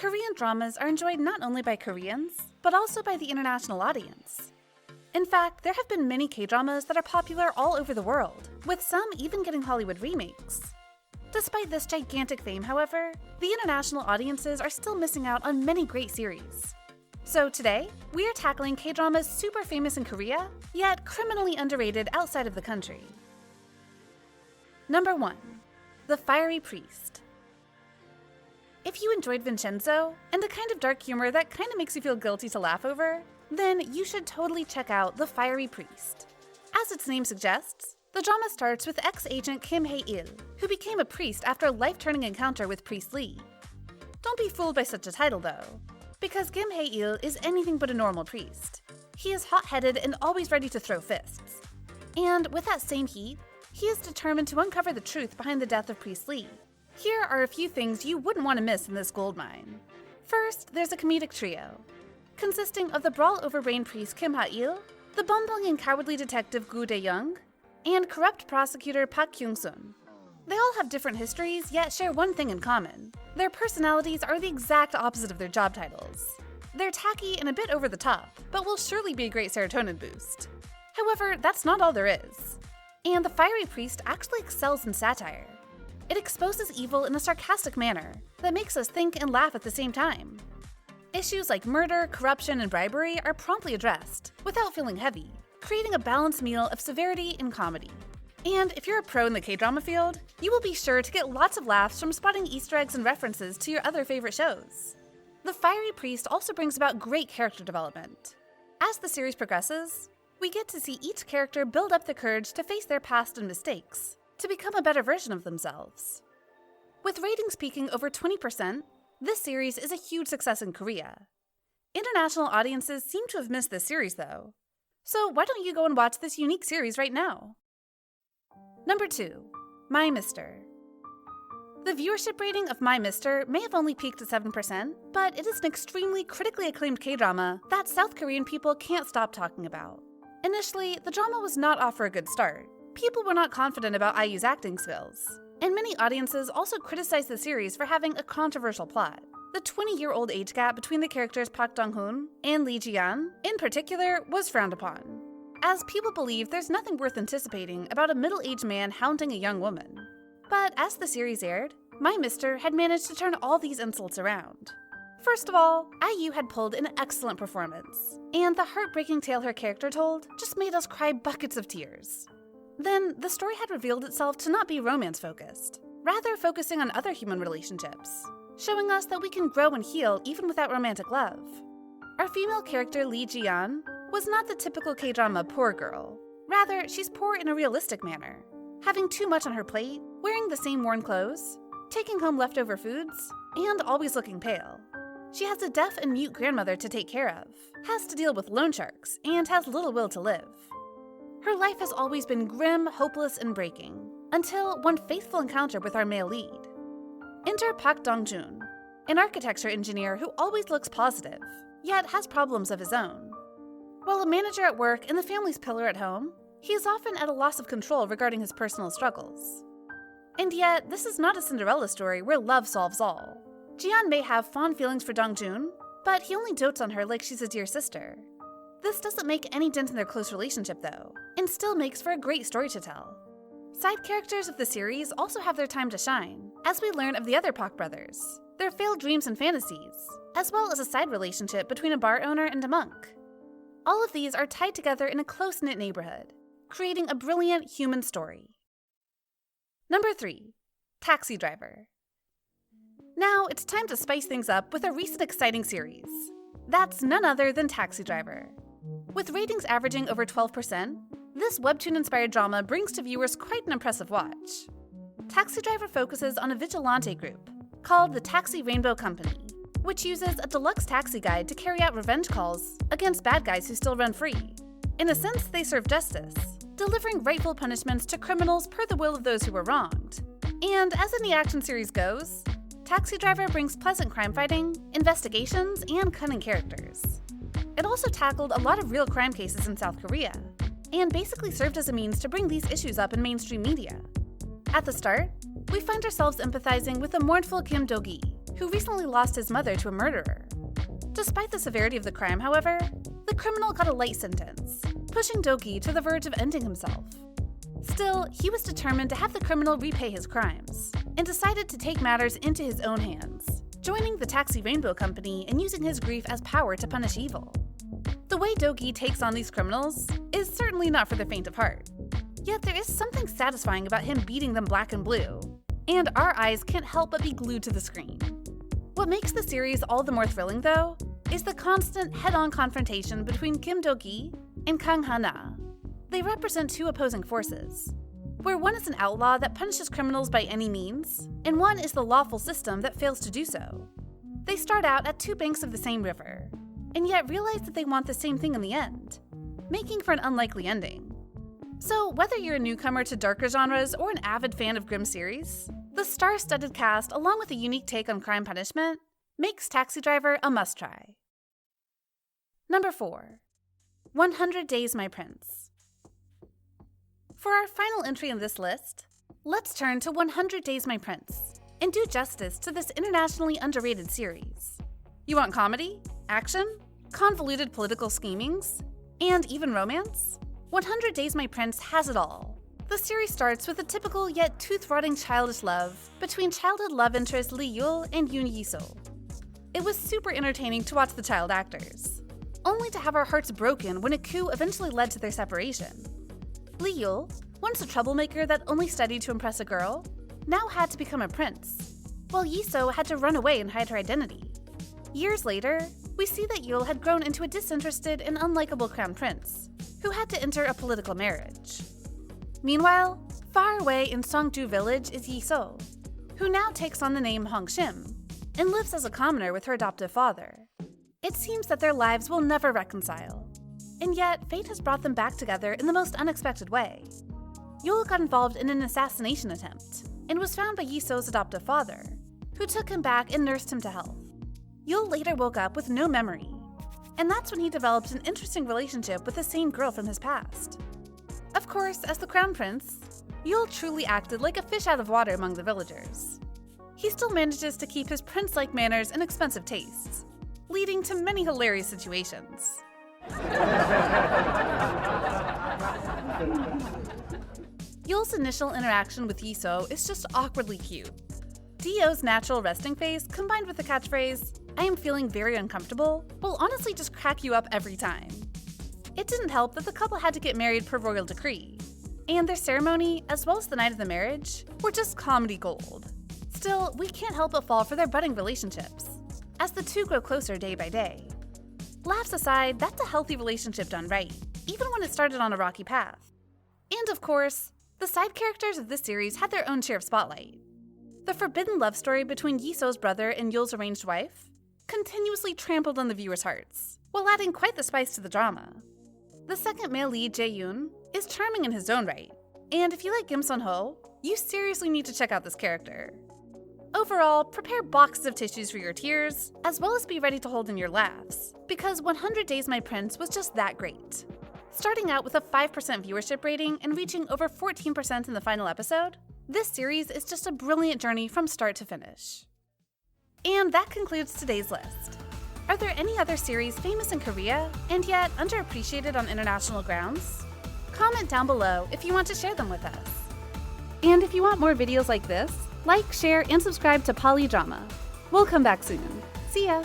Korean dramas are enjoyed not only by Koreans, but also by the international audience. In fact, there have been many K-dramas that are popular all over the world, with some even getting Hollywood remakes. Despite this gigantic fame, however, the international audiences are still missing out on many great series. So today, we are tackling K-dramas super famous in Korea, yet criminally underrated outside of the country. Number 1. The Fiery Priest. If you enjoyed Vincenzo, and the kind of dark humor that kinda makes you feel guilty to laugh over, then you should totally check out The Fiery Priest. As its name suggests, the drama starts with ex-agent Kim Hae-il, who became a priest after a life-turning encounter with Priest Lee. Don't be fooled by such a title though, because Kim Hae-il is anything but a normal priest. He is hot-headed and always ready to throw fists. And with that same heat, he is determined to uncover the truth behind the death of Priest Lee. Here are a few things you wouldn't want to miss in this goldmine. First, there's a comedic trio, consisting of the brawl-over-brain priest Kim Ha-il, the bumbling and cowardly detective Gu Dae-young, and corrupt prosecutor Park Kyung-sun. They all have different histories, yet share one thing in common. Their personalities are the exact opposite of their job titles. They're tacky and a bit over the top, but will surely be a great serotonin boost. However, that's not all there is. And the Fiery Priest actually excels in satire. It exposes evil in a sarcastic manner that makes us think and laugh at the same time. Issues like murder, corruption, and bribery are promptly addressed, without feeling heavy, creating a balanced meal of severity and comedy. And if you're a pro in the K-drama field, you will be sure to get lots of laughs from spotting Easter eggs and references to your other favorite shows. The Fiery Priest also brings about great character development. As the series progresses, we get to see each character build up the courage to face their past and mistakes, to become a better version of themselves. With ratings peaking over 20%, this series is a huge success in Korea. International audiences seem to have missed this series though. So why don't you go and watch this unique series right now? Number 2. My Mister. The viewership rating of My Mister may have only peaked at 7%, but it is an extremely critically acclaimed K-drama that South Korean people can't stop talking about. Initially, the drama was not off for a good start. People were not confident about IU's acting skills, and many audiences also criticized the series for having a controversial plot. The 20-year-old age gap between the characters Park Dong-hoon and Lee Ji-an, in particular, was frowned upon, as people believe there's nothing worth anticipating about a middle-aged man hounding a young woman. But as the series aired, My Mister had managed to turn all these insults around. First of all, IU had pulled an excellent performance, and the heartbreaking tale her character told just made us cry buckets of tears. Then, the story had revealed itself to not be romance-focused, rather focusing on other human relationships, showing us that we can grow and heal even without romantic love. Our female character Lee Ji-an was not the typical K-drama poor girl. Rather, she's poor in a realistic manner, having too much on her plate, wearing the same worn clothes, taking home leftover foods, and always looking pale. She has a deaf and mute grandmother to take care of, has to deal with loan sharks, and has little will to live. Her life has always been grim, hopeless, and breaking, until one faithful encounter with our male lead. Enter Park Dong-joon, an architecture engineer who always looks positive, yet has problems of his own. While a manager at work and the family's pillar at home, he is often at a loss of control regarding his personal struggles. And yet, this is not a Cinderella story where love solves all. Ji-an may have fond feelings for Dong-joon, but he only dotes on her like she's a dear sister. This doesn't make any dent in their close relationship though, and still makes for a great story to tell. Side characters of the series also have their time to shine, as we learn of the other Park brothers, their failed dreams and fantasies, as well as a side relationship between a bar owner and a monk. All of these are tied together in a close-knit neighborhood, creating a brilliant human story. Number 3. Taxi Driver. Now it's time to spice things up with a recent exciting series. That's none other than Taxi Driver. With ratings averaging over 12%, this webtoon-inspired drama brings to viewers quite an impressive watch. Taxi Driver focuses on a vigilante group called the Taxi Rainbow Company, which uses a deluxe taxi guide to carry out revenge calls against bad guys who still run free. In a sense, they serve justice, delivering rightful punishments to criminals per the will of those who were wronged. And as in the action series goes, Taxi Driver brings pleasant crime fighting, investigations, and cunning characters. It also tackled a lot of real crime cases in South Korea, and basically served as a means to bring these issues up in mainstream media. At the start, we find ourselves empathizing with the mournful Kim Do-gi, who recently lost his mother to a murderer. Despite the severity of the crime, however, the criminal got a light sentence, pushing Do-gi to the verge of ending himself. Still, he was determined to have the criminal repay his crimes, and decided to take matters into his own hands, joining the Taxi Rainbow Company and using his grief as power to punish evil. The way Do-gi takes on these criminals is certainly not for the faint of heart. Yet there is something satisfying about him beating them black and blue, and our eyes can't help but be glued to the screen. What makes the series all the more thrilling, though, is the constant head-on confrontation between Kim Do-gi and Kang Ha-na. They represent two opposing forces, where one is an outlaw that punishes criminals by any means, and one is the lawful system that fails to do so. They start out at two banks of the same river, and yet realize that they want the same thing in the end, making for an unlikely ending. So whether you're a newcomer to darker genres or an avid fan of grim series, the star-studded cast, along with a unique take on crime punishment, makes Taxi Driver a must-try. Number 4. 100 Days My Prince. For our final entry in this list, let's turn to 100 Days My Prince and do justice to this internationally underrated series. You want comedy, action, convoluted political schemings, and even romance? 100 Days My Prince has it all. The series starts with a typical yet tooth-rotting childish love between childhood love interest Lee Yul and Yoon Yi-so. It was super entertaining to watch the child actors, only to have our hearts broken when a coup eventually led to their separation. Lee Yul, once a troublemaker that only studied to impress a girl, now had to become a prince, while Yi-so had to run away and hide her identity. Years later, we see that Yul had grown into a disinterested and unlikable crown prince, who had to enter a political marriage. Meanwhile, far away in Songju village is Yi-so, who now takes on the name Hong Shim, and lives as a commoner with her adoptive father. It seems that their lives will never reconcile, and yet fate has brought them back together in the most unexpected way. Yul got involved in an assassination attempt, and was found by Yi-so's adoptive father, who took him back and nursed him to health. Yul later woke up with no memory, and that's when he developed an interesting relationship with the same girl from his past. Of course, as the crown prince, Yul truly acted like a fish out of water among the villagers. He still manages to keep his prince-like manners and expensive tastes, leading to many hilarious situations. Yul's initial interaction with Yi-so is just awkwardly cute. Dio's natural resting face, combined with the catchphrase, "I am feeling very uncomfortable," will honestly just crack you up every time. It didn't help that the couple had to get married per royal decree, and their ceremony, as well as the night of the marriage, were just comedy gold. Still, we can't help but fall for their budding relationships, as the two grow closer day by day. Laughs aside, that's a healthy relationship done right, even when it started on a rocky path. And of course, the side characters of this series had their own share of spotlight. The forbidden love story between Yi-so's brother and Yul's arranged wife continuously trampled on the viewers' hearts, while adding quite the spice to the drama. The second male lead, Jae-yoon, is charming in his own right, and if you like Kim Sun-ho, you seriously need to check out this character. Overall, prepare boxes of tissues for your tears, as well as be ready to hold in your laughs, because 100 Days My Prince was just that great. Starting out with a 5% viewership rating and reaching over 14% in the final episode, this series is just a brilliant journey from start to finish. And that concludes today's list. Are there any other series famous in Korea and yet underappreciated on international grounds? Comment down below if you want to share them with us. And if you want more videos like this, like, share, and subscribe to bbalidrama. We'll come back soon. See ya!